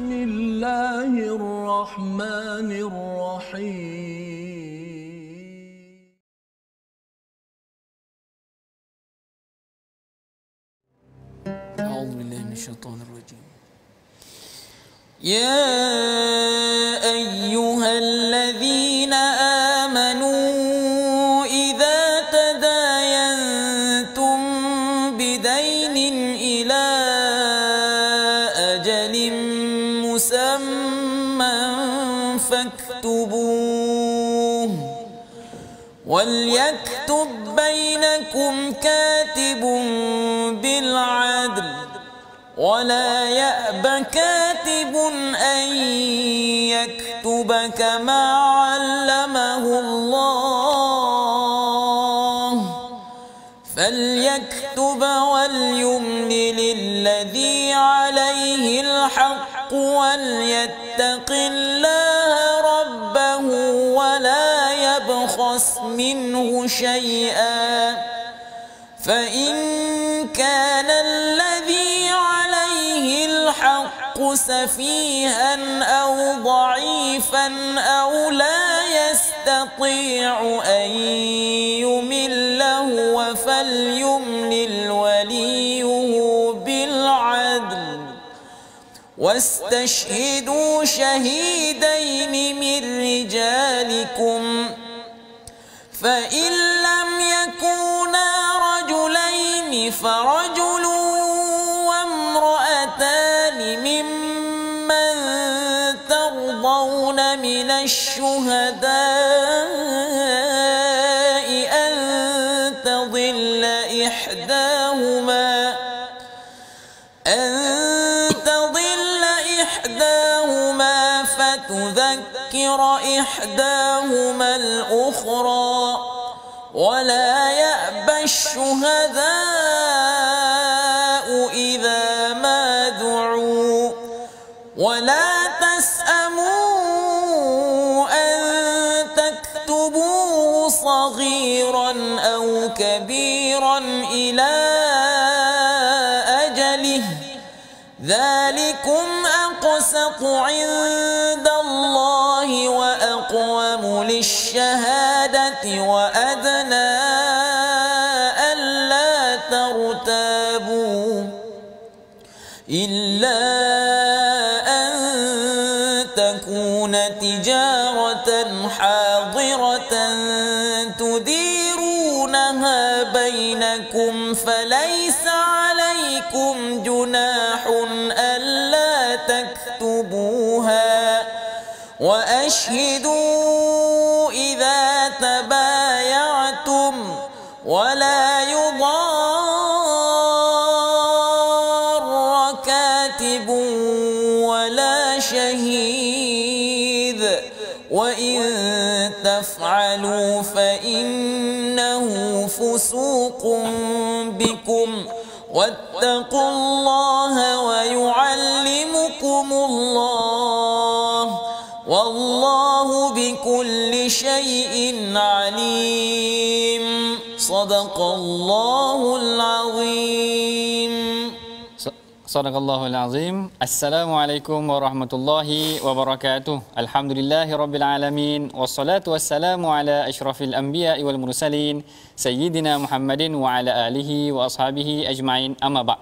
بسم الله الرحمن الرحيم أعوذ بالله من الشيطان الرجيم. يا أيها الذين آمنوا إذا تداينتم بدين إلى أجل مسمى فاكتبوه وليكتب بينكم كاتب بالعدل ولا يأب كاتب أن يكتب كما علمه الله فليكتب وليملل الذي عليه الحق وليتق الله ربه ولا يبخس منه شيئا فإن كان الذي عليه الحق سفيها أو ضعيفا أو لا يستطيع أن يمل هو فليملل وليه بالعدل واستشهدوا شهيدين من رجالكم فإن لم يكونا رجلين فرجل وامرأتان ممن ترضون من الشهداء أن تضل إحداهما فتذكر إحداهما الأخرى ولا يأبى الشهداء إذا ما دعوا ولا تسأموا أن تكتبوه صغيرا أو كبيرا إلى أجله ذلكم أقسط عند الله وأقوم للشهادة وأدنى ألا ترتابوا إلا أن تكون تجارة حاضرة تديرونها بينكم فليس عليكم جناح ألا تكتبوها وأشهدوا إذا تبايعتم ولا يضار كاتب ولا شهيد وإن تفعلوا فإنه فسوق بكم واتقوا الله ويعلمكم الله والله بكل شيء عليم صدق الله العظيم. Sadaqallahul azim. Assalamualaikum warahmatullahi wabarakatuh. Alhamdulillahirabbil alamin wassalatu wassalamu ala asyrafil anbiya'i wal mursalin sayyidina Muhammadin wa ala alihi wa ashabihi ajmain. Amma ba'.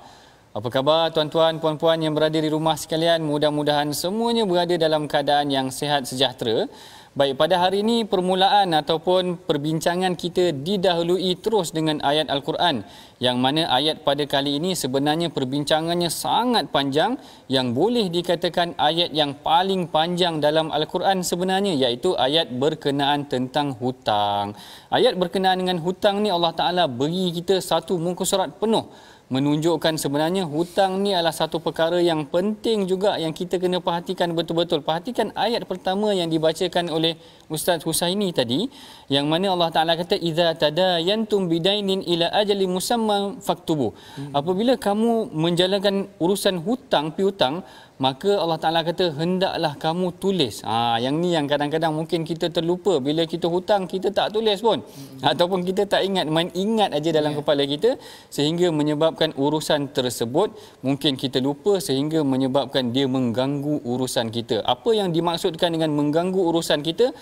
Apa khabar tuan-tuan puan-puan yang berada di rumah sekalian? Mudah-mudahan semuanya berada dalam keadaan yang sihat sejahtera. Baik, pada hari ini permulaan ataupun perbincangan kita didahului terus dengan ayat Al-Quran, yang mana ayat pada kali ini sebenarnya perbincangannya sangat panjang, yang boleh dikatakan ayat yang paling panjang dalam Al-Quran sebenarnya, iaitu ayat berkenaan tentang hutang. Ayat berkenaan dengan hutang ni Allah Ta'ala beri kita satu muka surat penuh, menunjukkan sebenarnya hutang ni adalah satu perkara yang penting juga yang kita kena perhatikan betul-betul. Perhatikan ayat pertama yang dibacakan oleh Ustaz Husaini tadi, yang mana Allah Ta'ala kata idza tadayantum bidainin ila ajali musamma faktubu. Apabila kamu menjalankan urusan hutang piutang, maka Allah Taala kata hendaklah kamu tulis. Yang ni yang kadang-kadang mungkin kita terlupa, bila kita hutang kita tak tulis pun, ataupun kita tak ingat, main ingat aja dalam kepala kita, sehingga menyebabkan urusan tersebut mungkin kita lupa, sehingga menyebabkan dia mengganggu urusan kita. Apa yang dimaksudkan dengan mengganggu urusan kita?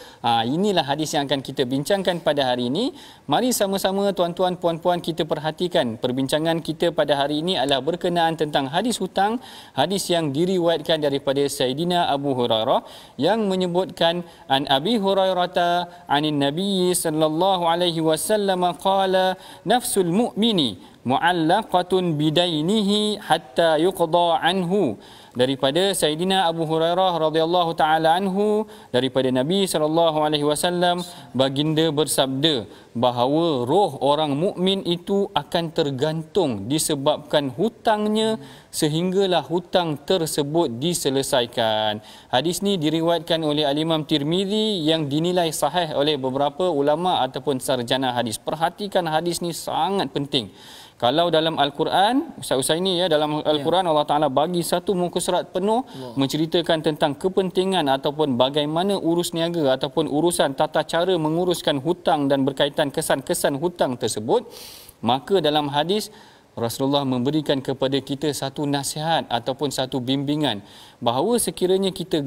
Inilah hadis yang akan kita bincangkan pada hari ini. Mari sama-sama tuan-tuan puan-puan kita perhatikan perbincangan kita pada hari ini adalah berkenaan tentang hadis hutang, hadis yang diriwayatkan daripada Sayyidina Abu Hurairah yang menyebutkan an Abi Hurairah anin Nabi sallallahu alaihi wasallam qala nafsul mu'mini mu'allaqatun bidainihi hatta yuqda anhu. Daripada Sayyidina Abu Hurairah radhiyallahu taala anhu, daripada Nabi sallallahu alaihi wasallam, baginda bersabda bahawa roh orang mukmin itu akan tergantung disebabkan hutangnya sehinggalah hutang tersebut diselesaikan. Hadis ni diriwayatkan oleh Al-Imam Tirmizi yang dinilai sahih oleh beberapa ulama ataupun sarjana hadis. Perhatikan hadis ni sangat penting. Kalau dalam Al-Quran, Ustaz ini dalam Al-Quran Allah Ta'ala bagi satu muka surat penuh menceritakan tentang kepentingan ataupun bagaimana urus niaga ataupun urusan tata cara menguruskan hutang dan berkaitan kesan-kesan hutang tersebut. Maka dalam hadis Rasulullah memberikan kepada kita satu nasihat ataupun satu bimbingan bahawa sekiranya kita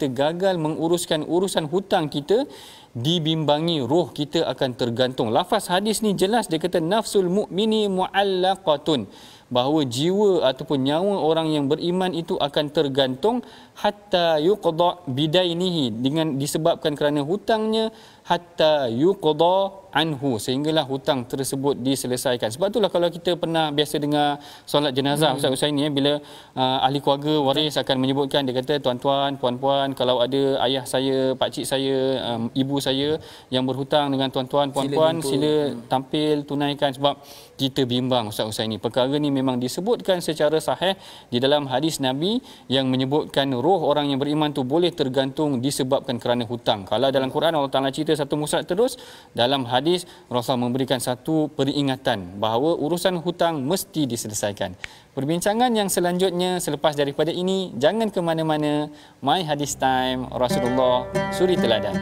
gagal menguruskan urusan hutang kita, dibimbangi roh kita akan tergantung. Lafaz hadis ni jelas, dia kata nafsul mu'mini mu'allaqatun, bahawa jiwa ataupun nyawa orang yang beriman itu akan tergantung hatta yuqda bidainihi, dengan disebabkan kerana hutangnya, hatta yuqda anhu, sehinggalah hutang tersebut diselesaikan. Sebab itulah kalau kita pernah biasa dengar solat jenazah Ustaz Husaini, bila ahli keluarga waris akan menyebutkan, dia kata tuan-tuan puan-puan, kalau ada ayah saya, pakcik saya, ibu saya yang berhutang dengan tuan-tuan puan-puan, sila tampil tunaikan. Sebab kita bimbang Ustaz Husaini, perkara ni memang disebutkan secara sahih di dalam hadis Nabi yang menyebutkan roh orang yang beriman tu boleh tergantung disebabkan kerana hutang. Kalau dalam Quran Allah Taala cerita satu muka terus, dalam hadis Rasul memberikan satu peringatan bahawa urusan hutang mesti diselesaikan. Perbincangan yang selanjutnya selepas daripada ini, jangan ke mana-mana. My Hadis Time, Rasulullah Suri Teladan.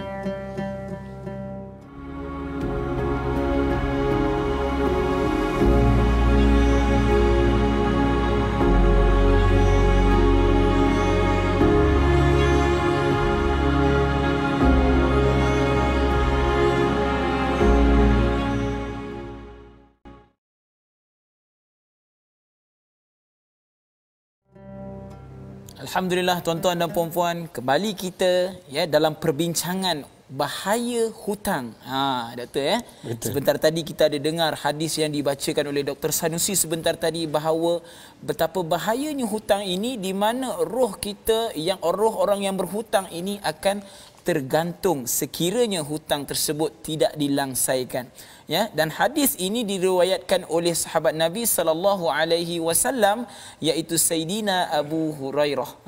Alhamdulillah tuan-tuan dan puan-puan, kembali kita dalam perbincangan bahaya hutang. Doktor Betul. Sebentar tadi kita ada dengar hadis yang dibacakan oleh Dr. Sanusi sebentar tadi bahawa betapa bahayanya hutang ini, di mana roh kita, yang roh orang yang berhutang ini akan tergantung sekiranya hutang tersebut tidak dilangsaikan. Dan hadis ini diriwayatkan oleh sahabat Nabi sallallahu alaihi wasallam, iaitu Sayyidina Abu Hurairah.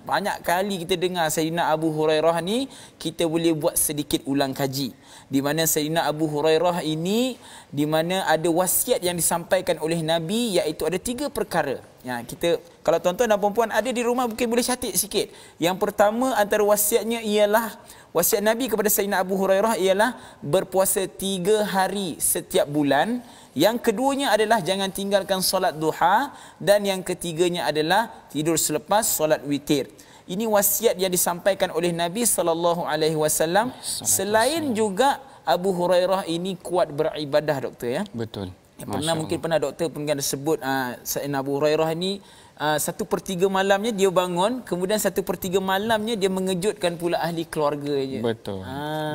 Banyak kali kita dengar Sayyidina Abu Hurairah ni, kita boleh buat sedikit ulang kaji. Di mana Sayyidina Abu Hurairah ini, di mana ada wasiat yang disampaikan oleh Nabi, iaitu ada 3 perkara. Kita, kalau tuan-tuan dan puan-puan ada di rumah, mungkin boleh catat sikit. Yang pertama antara wasiatnya ialah, wasiat Nabi kepada Sayyidina Abu Hurairah ialah berpuasa 3 hari setiap bulan. Yang keduanya adalah jangan tinggalkan solat duha. Dan yang ketiganya adalah tidur selepas solat witir. Ini wasiat yang disampaikan oleh Nabi SAW. Selain juga Abu Hurairah ini kuat beribadah, doktor Betul. Mungkin pernah doktor pun sebut Sayyidina Abu Hurairah ni 1/3 malamnya dia bangun, kemudian 1/3 malamnya dia mengejutkan pula ahli keluarganya. Betul.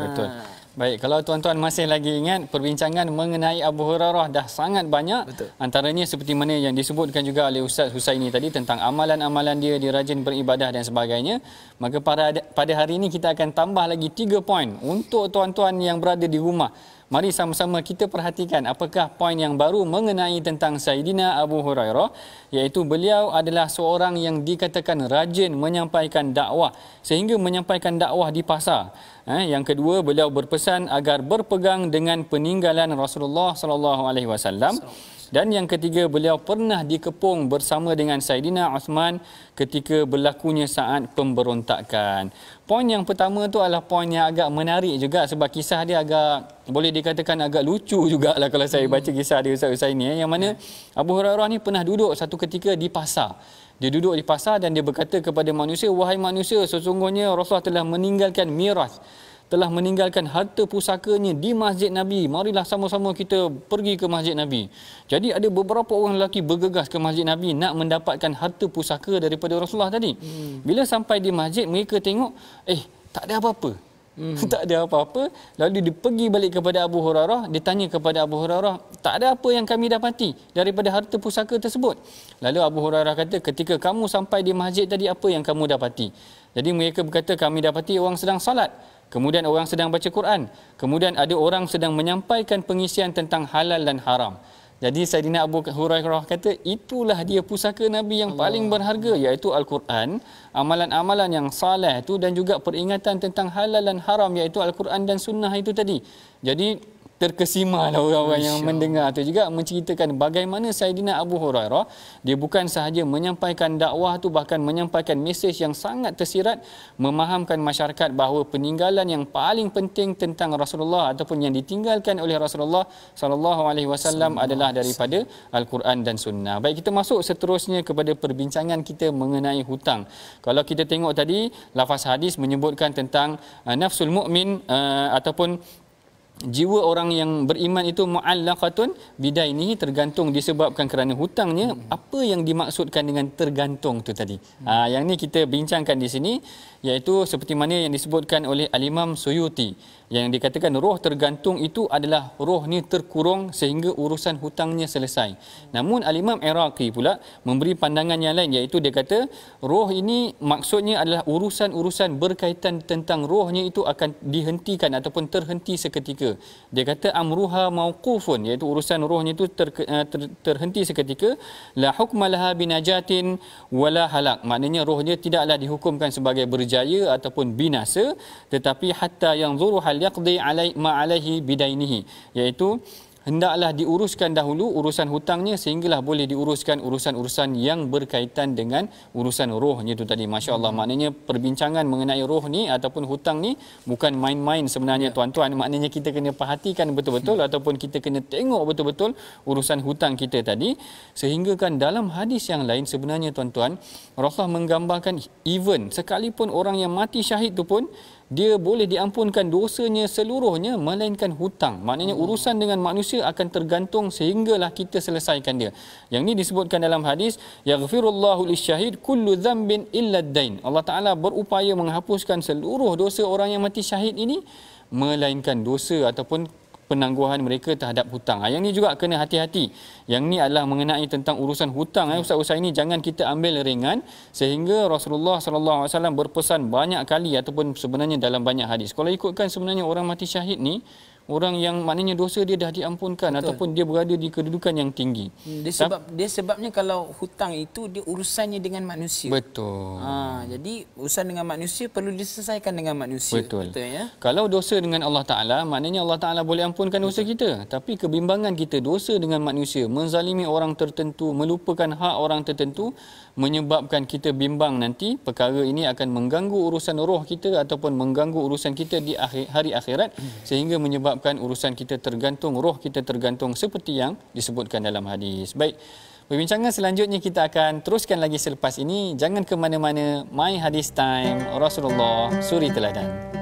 Betul. Baik, kalau tuan-tuan masih lagi ingat, perbincangan mengenai Abu Hurairah dah sangat banyak. Betul. Antaranya seperti mana yang disebutkan juga oleh Ustaz Husaini tadi tentang amalan-amalan dia rajin beribadah dan sebagainya. Maka pada hari ini kita akan tambah lagi 3 poin untuk tuan-tuan yang berada di rumah. Mari sama-sama kita perhatikan apakah poin yang baru mengenai tentang Sayyidina Abu Hurairah, iaitu beliau adalah seorang yang dikatakan rajin menyampaikan dakwah sehingga menyampaikan dakwah di pasar. Yang kedua, beliau berpesan agar berpegang dengan peninggalan Rasulullah sallallahu alaihi wasallam. Dan yang ketiga, beliau pernah dikepung bersama dengan Saidina Uthman ketika berlakunya saat pemberontakan. Poin yang pertama tu adalah poin yang agak menarik juga, sebab kisah dia agak boleh dikatakan agak lucu jugalah kalau saya baca kisah dia Ustaz ini, yang mana Abu Hurairah ni pernah duduk satu ketika di pasar. Dia duduk di pasar dan dia berkata kepada manusia, "Wahai manusia, sesungguhnya Rasulullah telah meninggalkan miras, telah meninggalkan harta pusakanya di Masjid Nabi. Marilah sama-sama kita pergi ke Masjid Nabi." Jadi ada beberapa orang lelaki bergegas ke Masjid Nabi nak mendapatkan harta pusaka daripada Rasulullah tadi. Bila sampai di masjid, mereka tengok, tak ada apa-apa. Tak ada apa-apa. Lalu dia pergi balik kepada Abu Hurairah, dia tanya kepada Abu Hurairah, "Tak ada apa yang kami dapati daripada harta pusaka tersebut?" Lalu Abu Hurairah kata, "Ketika kamu sampai di masjid tadi, apa yang kamu dapati?" Jadi mereka berkata, "Kami dapati orang sedang salat, kemudian orang sedang baca Quran, kemudian ada orang sedang menyampaikan pengisian tentang halal dan haram." Jadi Saidina Abu Hurairah kata, itulah dia pusaka Nabi yang paling berharga, iaitu Al-Quran, amalan-amalan yang saleh itu, dan juga peringatan tentang halal dan haram, iaitu Al-Quran dan sunnah itu tadi. Jadi terkesimalah orang-orang yang mendengar itu juga menceritakan bagaimana Saidina Abu Hurairah, dia bukan sahaja menyampaikan dakwah tu, bahkan menyampaikan mesej yang sangat tersirat, memahamkan masyarakat bahawa peninggalan yang paling penting tentang Rasulullah ataupun yang ditinggalkan oleh Rasulullah SAW adalah daripada Al-Quran dan Sunnah. Baik, kita masuk seterusnya kepada perbincangan kita mengenai hutang. Kalau kita tengok tadi, lafaz hadis menyebutkan tentang nafsul mu'min ataupun jiwa orang yang beriman itu mu'allaqatun bidainihi, tergantung disebabkan kerana hutangnya. Apa yang dimaksudkan dengan tergantung tu tadi? Yang ni kita bincangkan di sini, iaitu seperti mana yang disebutkan oleh Al-Imam Suyuti, yang dikatakan roh tergantung itu adalah roh ni terkurung sehingga urusan hutangnya selesai. Namun Al-Imam Iraqi pula memberi pandangan yang lain, iaitu dia kata roh ini maksudnya adalah urusan-urusan berkaitan tentang rohnya itu akan dihentikan ataupun terhenti seketika. Dia kata amruha mauqufun, iaitu urusan rohnya itu terhenti seketika. La hukma laha binajatin wala halak, maknanya rohnya tidaklah dihukumkan sebagai berjaya ataupun binasa, tetapi hatta yang zuru hal yaqdi alaihi bidainihi, iaitu hendaklah diuruskan dahulu urusan hutangnya sehinggalah boleh diuruskan urusan-urusan yang berkaitan dengan urusan rohnya itu tadi. Masya Allah, maknanya perbincangan mengenai roh ni ataupun hutang ni bukan main-main sebenarnya tuan-tuan. Maknanya kita kena perhatikan betul-betul ataupun kita kena tengok betul-betul urusan hutang kita tadi. Sehingga kan dalam hadis yang lain sebenarnya tuan-tuan, Rasulullah menggambarkan even sekalipun orang yang mati syahid tu pun dia boleh diampunkan dosanya seluruhnya melainkan hutang. Maknanya urusan dengan manusia akan tergantung sehinggalah kita selesaikan dia. Yang ni disebutkan dalam hadis, yaghfirullahu lisyahid kullu dhanbin illa ad-dain. Allah Taala berupaya menghapuskan seluruh dosa orang yang mati syahid ini melainkan dosa ataupun penangguhan mereka terhadap hutang. Yang ni juga kena hati-hati. Yang ni adalah mengenai tentang urusan hutang. Ustaz-ustaz ini jangan kita ambil ringan, sehingga Rasulullah SAW berpesan banyak kali ataupun sebenarnya dalam banyak hadis. Kalau ikutkan sebenarnya orang mati syahid ni orang yang maknanya dosa dia dah diampunkan. Betul. Ataupun dia berada di kedudukan yang tinggi. Dia sebabnya kalau hutang itu dia urusannya dengan manusia. Betul. Jadi urusan dengan manusia perlu diselesaikan dengan manusia. Betul. Betul ya. Kalau dosa dengan Allah Taala, maknanya Allah Taala boleh ampunkan dosa kita. Tapi kebimbangan kita dosa dengan manusia, menzalimi orang tertentu, melupakan hak orang tertentu, menyebabkan kita bimbang nanti perkara ini akan mengganggu urusan roh kita ataupun mengganggu urusan kita di hari akhirat, sehingga menyebabkan urusan kita tergantung, roh kita tergantung seperti yang disebutkan dalam hadis. Baik, perbincangan selanjutnya kita akan teruskan lagi selepas ini. Jangan ke mana-mana. My Hadis Time, Rasulullah Suri Teladan.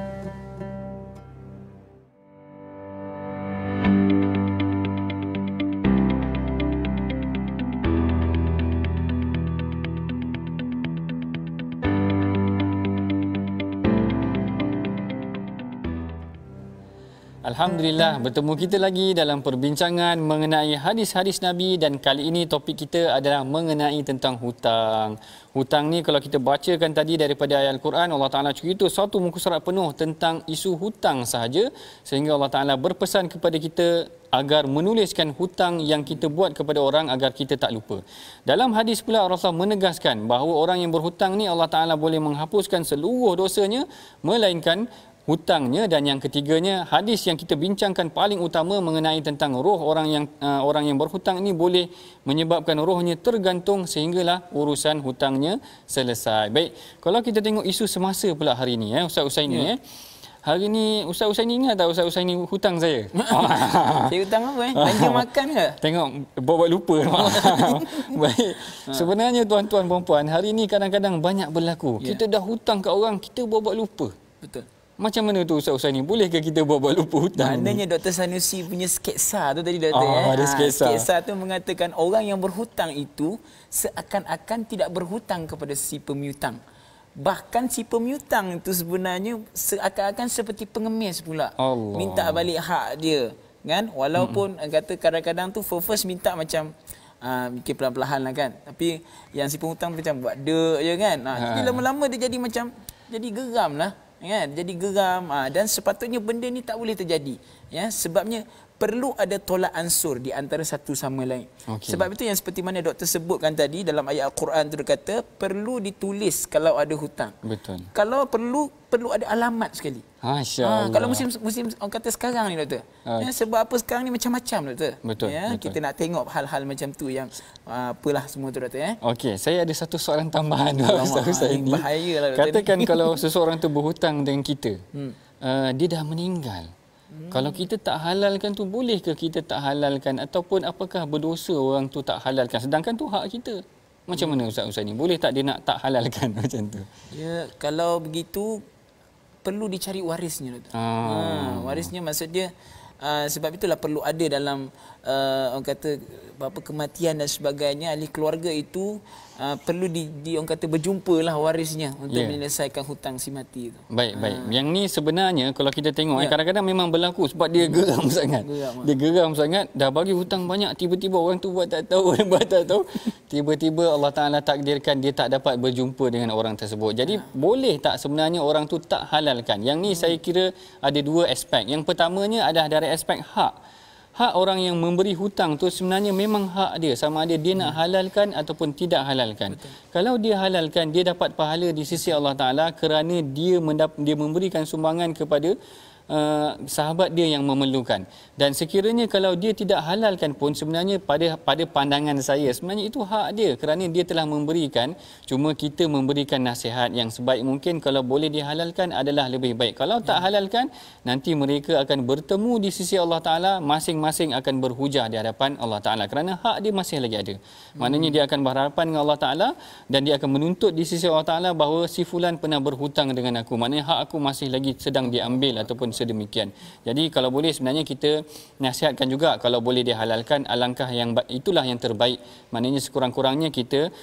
Alhamdulillah, bertemu kita lagi dalam perbincangan mengenai hadis-hadis Nabi, dan kali ini topik kita adalah mengenai tentang hutang. Hutang ni kalau kita bacakan tadi daripada ayat Al-Quran, Allah Ta'ala cerita satu muka surat penuh tentang isu hutang sahaja, sehingga Allah Ta'ala berpesan kepada kita agar menuliskan hutang yang kita buat kepada orang agar kita tak lupa. Dalam hadis pula Rasulullah menegaskan bahawa orang yang berhutang ni Allah Ta'ala boleh menghapuskan seluruh dosanya melainkan hutangnya, dan yang ketiganya hadis yang kita bincangkan paling utama mengenai tentang roh orang yang berhutang ini boleh menyebabkan rohnya tergantung sehinggalah urusan hutangnya selesai. Baik, kalau kita tengok isu semasa pula hari ini Ustaz Husaini hari ni Ustaz Husaini ingat tak Ustaz Husaini hutang saya? Saya hutang apa Belanja makan ke? Tengok buat lupa. Baik. Sebenarnya tuan-tuan puan-puan, hari ni kadang-kadang banyak berlaku. Kita dah hutang kat orang, kita buat lupa. Betul. Macam mana tu Ustaz Husaini? Bolehkah kita buat lupa hutang? Maknanya Dr. Sanusi punya sketsa tu tadi Doktor ada sketsa. Sketsa tu mengatakan orang yang berhutang itu seakan-akan tidak berhutang kepada si pemiutang. Bahkan si pemiutang itu sebenarnya seakan-akan seperti pengemis pula. Allah. Minta balik hak dia, kan? Walaupun kata kadang-kadang tu first minta macam mikir pelan-pelan lah kan. Tapi yang si penghutang macam buat dek je kan. Jadi lama-lama dia jadi macam jadi geram lah. Kan, jadi geram dan sepatutnya benda ni tak boleh terjadi, ya, sebabnya perlu ada tolak ansur di antara satu sama lain. Sebab itu yang seperti mana doktor sebutkan tadi dalam ayat Al-Quran tu, dia kata perlu ditulis kalau ada hutang. Betul. Kalau perlu ada alamat sekali. Masya-Allah. Kalau musim orang kata sekarang ni doktor. Ya, sebab apa sekarang ni macam-macam doktor. Betul, ya, betul. Kita nak tengok hal-hal macam tu yang apalah semua tu doktor ya. Okey, saya ada satu soalan tambahan Ustaz Husaini. Bahayalah doktor. Katakan kalau seseorang tu berhutang dengan kita. Dia dah meninggal. Kalau kita tak halalkan tu, bolehkah kita tak halalkan, ataupun apakah berdosa orang tu tak halalkan sedangkan tu hak kita? Macam mana Ustaz Husaini? Boleh tak dia nak tak halalkan macam tu? Ya, kalau begitu perlu dicari warisnya. Warisnya maksud dia sebab itulah perlu ada dalam orang kata apa kematian dan sebagainya, ahli keluarga itu perlu orang kata berjumpalah warisnya untuk menyelesaikan hutang si mati itu. Baik. Yang ni sebenarnya kalau kita tengok kadang-kadang memang berlaku sebab dia geram sangat. Dia geram sangat, dah bagi hutang banyak, tiba-tiba orang tu buat tak tahu, tiba-tiba Allah Taala takdirkan dia tak dapat berjumpa dengan orang tersebut. Jadi boleh tak sebenarnya orang tu tak halalkan? Yang ni saya kira ada dua aspek. Yang pertamanya adalah dari aspek hak. Hak orang yang memberi hutang tu sebenarnya memang hak dia, sama ada dia nak halalkan ataupun tidak halalkan. Kalau dia halalkan, dia dapat pahala di sisi Allah Taala kerana dia memberikan sumbangan kepada sahabat dia yang memerlukan. Dan sekiranya kalau dia tidak halalkan pun, sebenarnya pada pandangan saya sebenarnya itu hak dia kerana dia telah memberikan. Cuma kita memberikan nasihat yang sebaik mungkin, kalau boleh dihalalkan adalah lebih baik. Kalau tak halalkan, nanti mereka akan bertemu di sisi Allah Taala, masing-masing akan berhujah di hadapan Allah Taala kerana hak dia masih lagi ada. Maknanya dia akan berhadapan dengan Allah Taala dan dia akan menuntut di sisi Allah Taala bahawa si fulan pernah berhutang dengan aku. Maknanya hak aku masih lagi sedang diambil ataupun sedemikian. Jadi kalau boleh sebenarnya kita nasihatkan juga, kalau boleh dihalalkan, alangkah yang itulah yang terbaik. Maknanya sekurang-kurangnya kita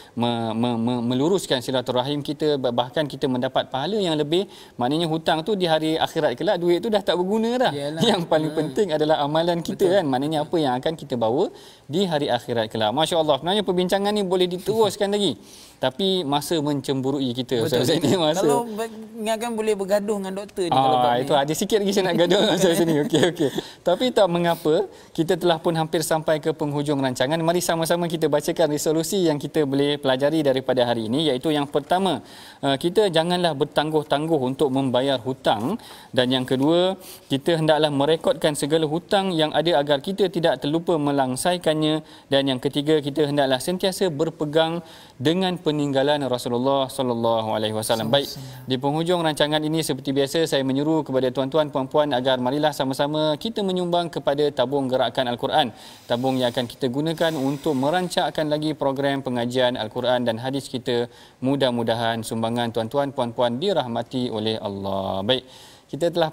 meluruskan silaturahim kita, bahkan kita mendapat pahala yang lebih. Maknanya hutang tu di hari akhirat kelak, duit tu dah tak berguna dah. Yalah. Yang paling penting adalah amalan kita. Betul. Kan, maknanya apa yang akan kita bawa di hari akhirat kelak. Masya-Allah, sebenarnya perbincangan ni boleh diteruskan lagi. Tapi masa mencemburui kita. Ustaz ini masa. Kalau ingatkan boleh bergaduh dengan doktor ni kalau itu ada sikit lagi saya nak gaduh dengan saya sini. Okey. Tapi tak mengapa, kita telah pun hampir sampai ke penghujung rancangan. Mari sama-sama kita bacakan resolusi yang kita boleh pelajari daripada hari ini, iaitu yang pertama, kita janganlah bertangguh-tangguh untuk membayar hutang, dan yang kedua, kita hendaklah merekodkan segala hutang yang ada agar kita tidak terlupa melangsaikannya, dan yang ketiga, kita hendaklah sentiasa berpegang dengan peninggalan Rasulullah sallallahu alaihi wasallam. Baik, di penghujung rancangan ini seperti biasa saya menyuruh kepada tuan-tuan puan-puan agar marilah sama-sama kita menyumbang kepada tabung gerakan Al-Quran. Tabung yang akan kita gunakan untuk merancangkan lagi program pengajian Al-Quran dan hadis kita. Mudah-mudahan sumbangan tuan-tuan puan-puan dirahmati oleh Allah. Baik, kita telah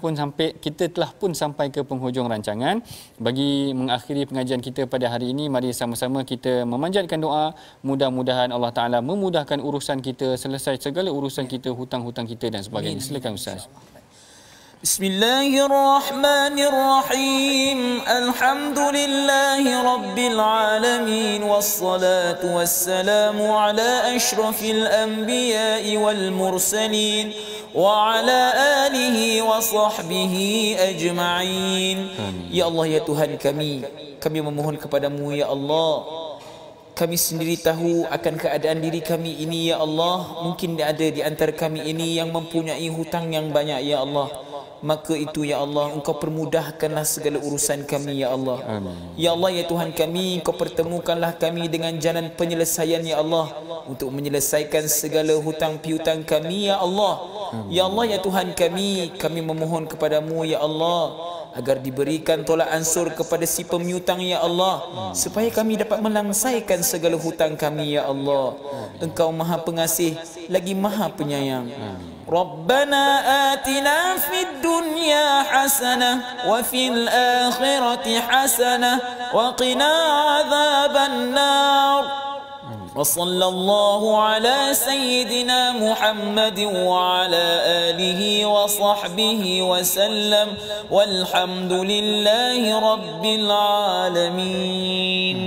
pun sampai ke penghujung rancangan. Bagi mengakhiri pengajian kita pada hari ini, mari sama-sama kita memanjatkan doa, mudah-mudahan Allah Taala memudahkan urusan kita, selesai segala urusan kita, hutang-hutang kita dan sebagainya. Silakan Ustaz. Bismillahirrahmanirrahim. Alhamdulillahi rabbil alamin, wassalatu wassalamu ala asyrafil anbiya'i wal mursalin wa ala alihi wa sahbihi ajma'in. Ya Allah, ya Tuhan kami memohon kepadamu ya Allah. Kami sendiri tahu akan keadaan diri kami ini ya Allah. Mungkin ada di antara kami ini yang mempunyai hutang yang banyak ya Allah. maka itu ya Allah Engkau permudahkanlah segala urusan kami ya Allah. Ya Allah ya Tuhan kami, Engkau pertemukanlah kami dengan jalan penyelesaian ya Allah, untuk menyelesaikan segala hutang piutang kami ya Allah. Ya Allah ya Tuhan kami memohon kepadamu ya Allah agar diberikan tolak ansur kepada si pemiutang ya Allah, supaya kami dapat melangsaikan segala hutang kami ya Allah. Engkau Maha Pengasih lagi Maha Penyayang. Rabbana atina fid dunya hasanah wa fil akhirati hasanah wa qina adzaban nar. وصلى الله على سيدنا محمد وعلى آله وصحبه وسلم والحمد لله رب العالمين.